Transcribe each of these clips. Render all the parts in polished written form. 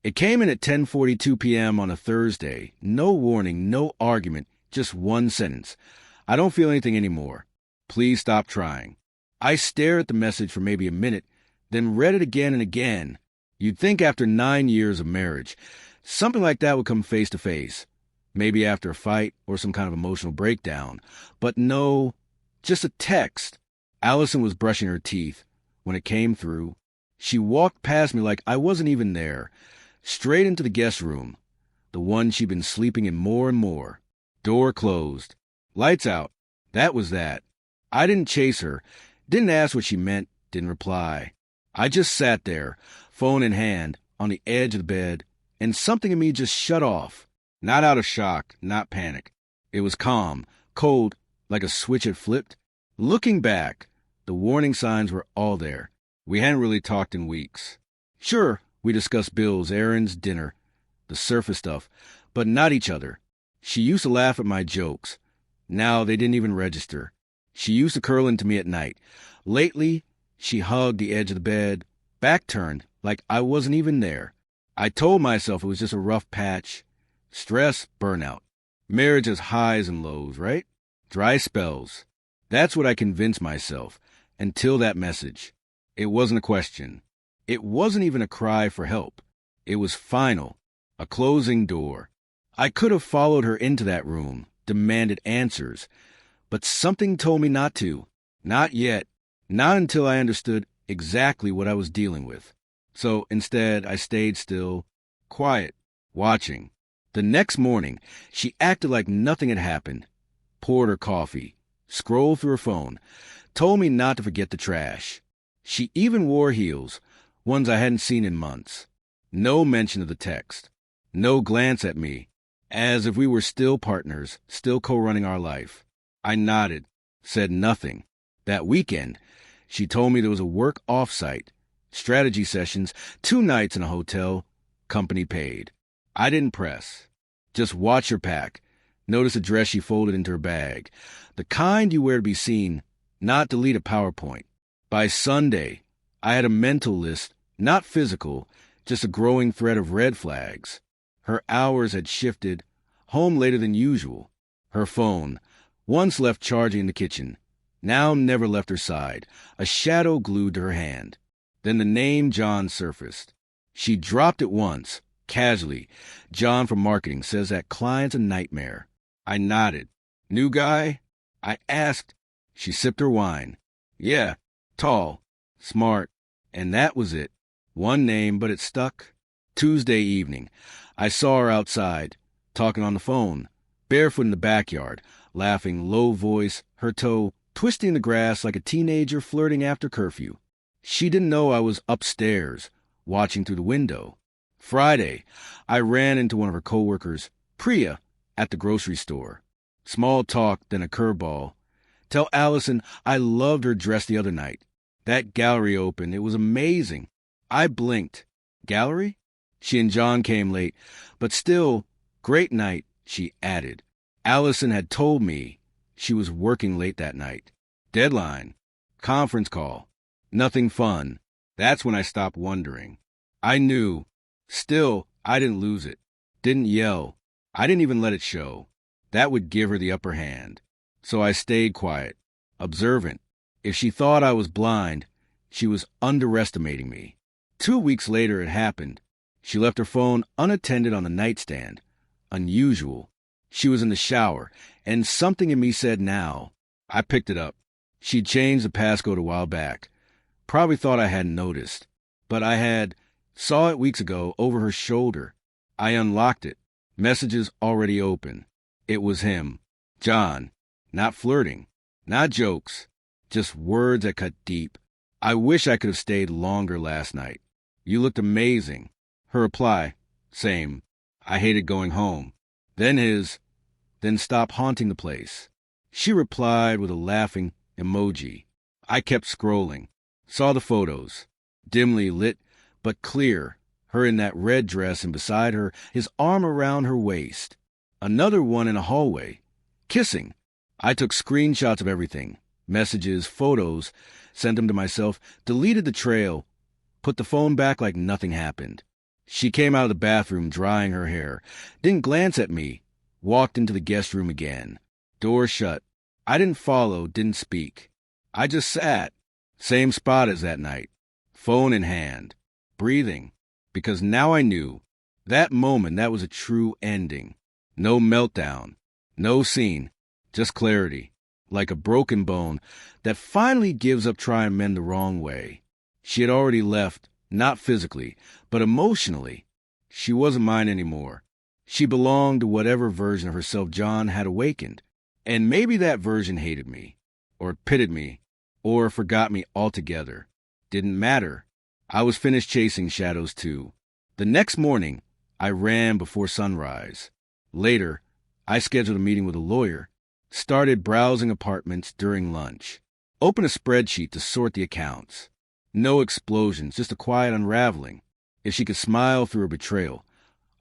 It came in at 10:42 p.m. on a Thursday. No warning, no argument, just one sentence. I don't feel anything anymore. Please stop trying. I stared at the message for maybe a minute, then read it again and again. You'd think after 9 years of marriage, something like that would come face to face. Maybe after a fight or some kind of emotional breakdown. But no, just a text. Allison was brushing her teeth when it came through. She walked past me like I wasn't even there, straight into the guest room, the one she'd been sleeping in more and more. Door closed. Lights out. That was that. I didn't chase her, didn't ask what she meant, didn't reply. I just sat there, phone in hand, on the edge of the bed, and something in me just shut off. Not out of shock, not panic. It was calm, cold, like a switch had flipped. Looking back, the warning signs were all there. We hadn't really talked in weeks. Sure, we discussed bills, errands, dinner, the surface stuff, but not each other. She used to laugh at my jokes. Now they didn't even register. She used to curl into me at night. Lately, she hugged the edge of the bed, back turned, like I wasn't even there. I told myself it was just a rough patch. Stress, burnout. Marriage has highs and lows, right? Dry spells. That's what I convinced myself, until that message. It wasn't a question. It wasn't even a cry for help. It was final. A closing door. I could have followed her into that room, demanded answers, but something told me not to. Not yet. Not until I understood exactly what I was dealing with. So instead, I stayed still, quiet, watching. The next morning, she acted like nothing had happened. Poured her coffee, scrolled through her phone, told me not to forget the trash. She even wore heels, ones I hadn't seen in months. No mention of the text. No glance at me, as if we were still partners, still co-running our life. I nodded, said nothing. That weekend, she told me there was a work off-site, strategy sessions, 2 nights in a hotel, company paid. I didn't press. Just watch her pack. Notice a dress she folded into her bag. The kind you wear to be seen, not delete a PowerPoint. By Sunday, I had a mental list, not physical, just a growing thread of red flags. Her hours had shifted, home later than usual. Her phone, once left charging in the kitchen, now never left her side, a shadow glued to her hand. Then the name John surfaced. She dropped it once, casually. John from marketing says that client's a nightmare. I nodded. New guy? I asked. She sipped her wine. Yeah, tall, smart, and that was it. One name, but it stuck. Tuesday evening, I saw her outside, talking on the phone, barefoot in the backyard, laughing low voice, her toe twisting the grass like a teenager flirting after curfew. She didn't know I was upstairs, watching through the window. Friday, I ran into one of her coworkers, Priya, at the grocery store. Small talk, then a curveball. Tell Allison I loved her dress the other night. That gallery opened. It was amazing. I blinked. Gallery? She and John came late, but still, great night, she added. Allison had told me she was working late that night. Deadline. Conference call. Nothing fun. That's when I stopped wondering. I knew. Still, I didn't lose it. Didn't yell. I didn't even let it show. That would give her the upper hand. So I stayed quiet, observant. If she thought I was blind, she was underestimating me. 2 weeks later it happened. She left her phone unattended on the nightstand. Unusual. She was in the shower, and something in me said now. I picked it up. She'd changed the passcode a while back. Probably thought I hadn't noticed. But I had. Saw it weeks ago over her shoulder. I unlocked it. Messages already open. It was him. John. Not flirting. Not jokes. Just words that cut deep. I wish I could have stayed longer last night. You looked amazing. Her reply. Same. I hated going home. Then his. Then stop haunting the place. She replied with a laughing emoji. I kept scrolling. Saw the photos. Dimly lit, but clear. Her in that red dress and beside her, his arm around her waist. Another one in a hallway. Kissing. I took screenshots of everything. Messages, photos. Sent them to myself. Deleted the trail. Put the phone back like nothing happened. She came out of the bathroom drying her hair, didn't glance at me, walked into the guest room again. Door shut. I didn't follow, didn't speak. I just sat. Same spot as that night. Phone in hand. Breathing. Because now I knew. That moment, that was a true ending. No meltdown. No scene. Just clarity. Like a broken bone that finally gives up trying to mend the wrong way. She had already left, not physically, but emotionally. She wasn't mine anymore. She belonged to whatever version of herself John had awakened. And maybe that version hated me, or pitted me, or forgot me altogether. Didn't matter. I was finished chasing shadows too. The next morning, I ran before sunrise. Later, I scheduled a meeting with a lawyer. Started browsing apartments during lunch. Opened a spreadsheet to sort the accounts. No explosions, just a quiet unraveling. If she could smile through her betrayal,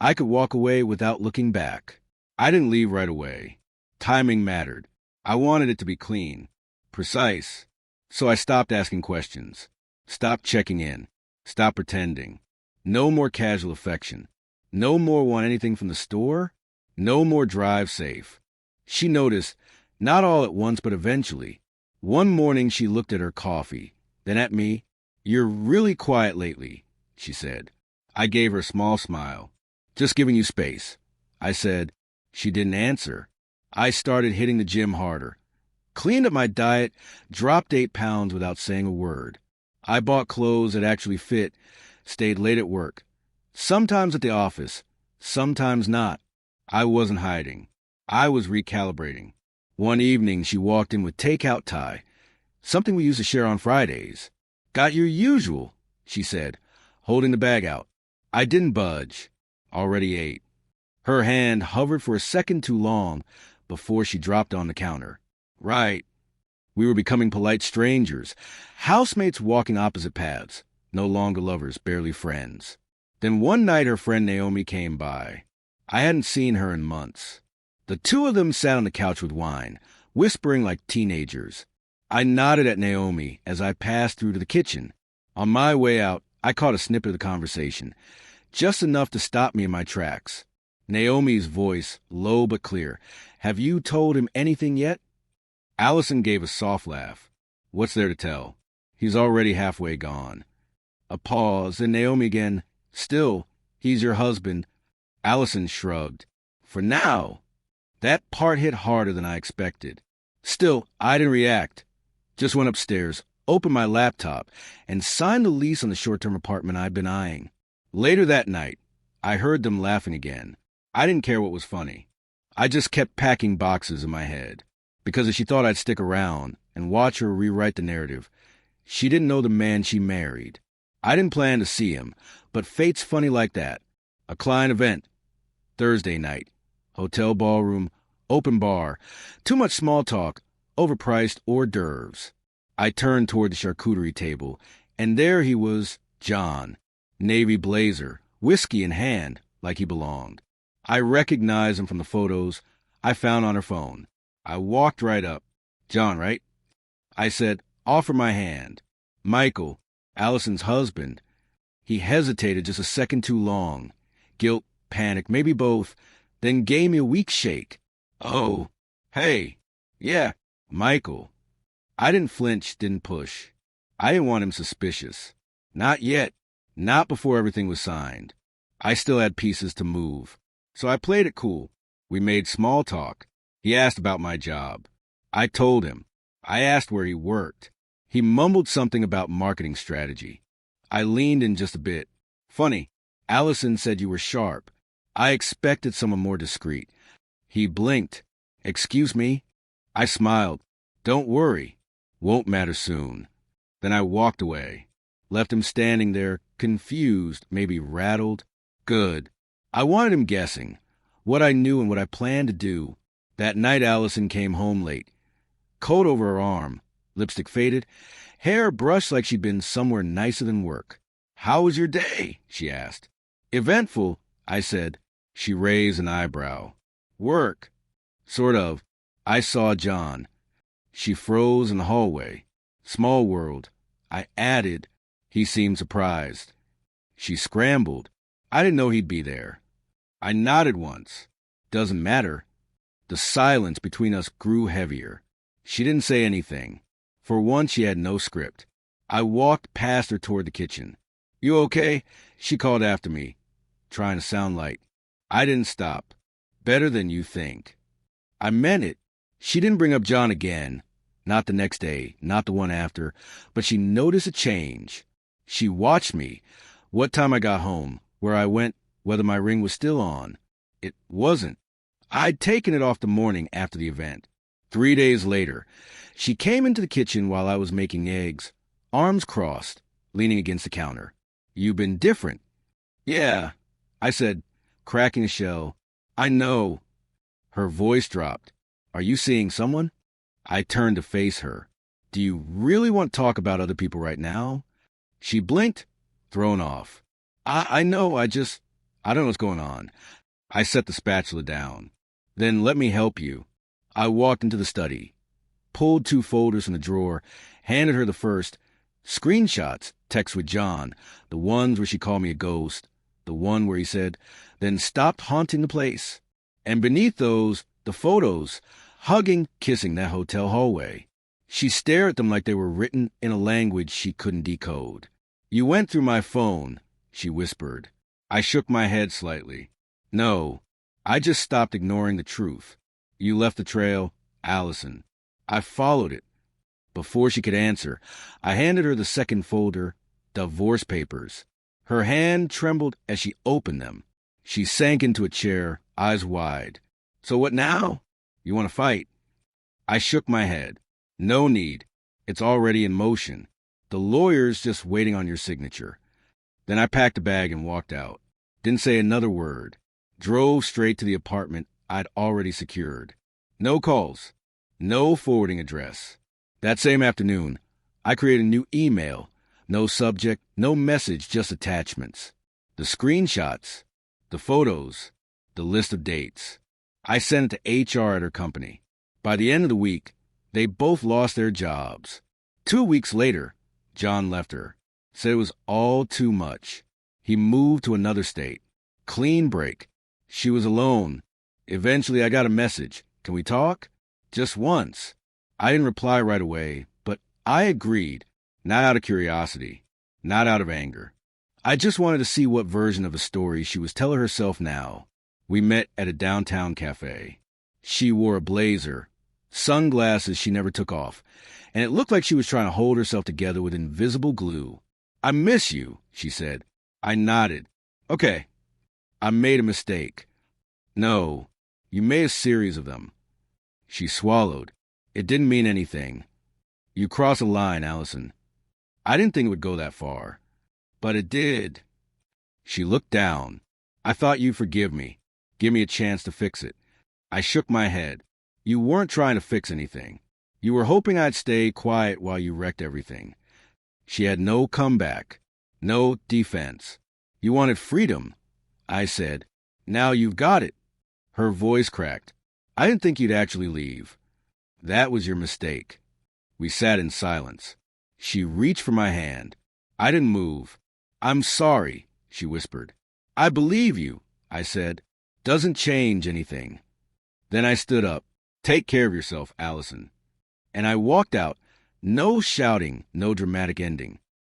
I could walk away without looking back. I didn't leave right away. Timing mattered. I wanted it to be clean, precise. So I stopped asking questions. Stopped checking in. Stopped pretending. No more casual affection. No more want anything from the store. No more drive safe. She noticed, not all at once, but eventually. One morning she looked at her coffee, then at me. "You're really quiet lately," she said. I gave her a small smile. "Just giving you space," I said. She didn't answer. I started hitting the gym harder. Cleaned up my diet, dropped 8 pounds without saying a word. I bought clothes that actually fit, stayed late at work. Sometimes at the office, sometimes not. I wasn't hiding. I was recalibrating. One evening, she walked in with takeout Thai, something we used to share on Fridays. "Got your usual," she said, holding the bag out. I didn't budge. Already ate. Her hand hovered for a second too long before she dropped on the counter. Right. We were becoming polite strangers, housemates walking opposite paths, no longer lovers, barely friends. Then one night her friend Naomi came by. I hadn't seen her in months. The two of them sat on the couch with wine, whispering like teenagers. I nodded at Naomi as I passed through to the kitchen. On my way out, I caught a snippet of the conversation, just enough to stop me in my tracks. Naomi's voice, low but clear. "Have you told him anything yet?" Allison gave a soft laugh. "What's there to tell? He's already halfway gone." A pause, and Naomi again. "Still, he's your husband." Allison shrugged. "For now." That part hit harder than I expected. Still, I didn't react. Just went upstairs, opened my laptop, and signed the lease on the short-term apartment I'd been eyeing. Later that night, I heard them laughing again. I didn't care what was funny. I just kept packing boxes in my head. Because if she thought I'd stick around and watch her rewrite the narrative, she didn't know the man she married. I didn't plan to see him, but fate's funny like that. A client event. Thursday night. Hotel ballroom. Open bar. Too much small talk. Overpriced hors d'oeuvres. I turned toward the charcuterie table, and there he was, John. Navy blazer. Whiskey in hand, like he belonged. I recognized him from the photos I found on her phone. I walked right up. "John, right?" I said, offer my hand. "Michael, Allison's husband." He hesitated just a second too long. Guilt, panic, maybe both, then gave me a weak shake. "Oh, hey, yeah, Michael." I didn't flinch, didn't push. I didn't want him suspicious. Not yet. Not before everything was signed. I still had pieces to move. So I played it cool. We made small talk. He asked about my job. I told him. I asked where he worked. He mumbled something about marketing strategy. I leaned in just a bit. "Funny, Allison said you were sharp." I expected someone more discreet. He blinked. "Excuse me?" I smiled. "Don't worry. Won't matter soon." Then I walked away. Left him standing there, confused, maybe rattled. Good. I wanted him guessing. What I knew and what I planned to do. That night Allison came home late. Coat over her arm. Lipstick faded. Hair brushed like she'd been somewhere nicer than work. "How was your day?" she asked. "Eventful," I said. She raised an eyebrow. "Work?" "Sort of." I saw John. She froze in the hallway. "Small world." I added. He seemed surprised. She scrambled. I didn't know he'd be there. I nodded once. Doesn't matter. The silence between us grew heavier. She didn't say anything. For once, she had no script. I walked past her toward the kitchen. You okay? She called after me, trying to sound light. I didn't stop. Better than you think. I meant it. She didn't bring up John again. Not the next day, not the one after, but she noticed a change. She watched me, what time I got home, where I went, whether my ring was still on. It wasn't. I'd taken it off the morning after the event. 3 days later, she came into the kitchen while I was making eggs, arms crossed, leaning against the counter. You've been different. Yeah, I said, cracking a shell. I know. Her voice dropped. Are you seeing someone? I turned to face her. Do you really want to talk about other people right now? She blinked, thrown off. I know, I don't know what's going on. I set the spatula down. Then let me help you. I walked into the study, pulled 2 folders from the drawer, handed her the first. Screenshots, text with John, the ones where she called me a ghost, the one where he said, then stopped haunting the place. And beneath those, the photos, hugging, kissing that hotel hallway. She stared at them like they were written in a language she couldn't decode. You went through my phone, she whispered. I shook my head slightly. No, I just stopped ignoring the truth. You left the trail, Allison. I followed it. Before she could answer, I handed her the second folder, divorce papers. Her hand trembled as she opened them. She sank into a chair, eyes wide. So what now? You want to fight? I shook my head. No need. It's already in motion. The lawyer's just waiting on your signature. Then I packed a bag and walked out. Didn't say another word. Drove straight to the apartment I'd already secured. No calls. No forwarding address. That same afternoon, I created a new email. No subject, no message, just attachments. The screenshots, the photos, the list of dates. I sent it to HR at her company. By the end of the week, they both lost their jobs. 2 weeks later, John left her. Said it was all too much. He moved to another state. Clean break. She was alone. Eventually, I got a message. Can we talk? Just once. I didn't reply right away, but I agreed. Not out of curiosity. Not out of anger. I just wanted to see what version of a story she was telling herself now. We met at a downtown cafe. She wore a blazer, sunglasses she never took off, and it looked like she was trying to hold herself together with invisible glue. I miss you, she said. I nodded. Okay. I made a mistake. No, you made a series of them. She swallowed. It didn't mean anything. You crossed a line, Allison. I didn't think it would go that far. But it did. She looked down. I thought you'd forgive me. Give me a chance to fix it. I shook my head. You weren't trying to fix anything. You were hoping I'd stay quiet while you wrecked everything. She had no comeback, no defense. You wanted freedom, I said. Now you've got it. Her voice cracked. I didn't think you'd actually leave. That was your mistake. We sat in silence. She reached for my hand. I didn't move. I'm sorry, she whispered. I believe you, I said. Doesn't change anything. Then I stood up. Take care of yourself, Allison. And I walked out. No shouting, no dramatic ending.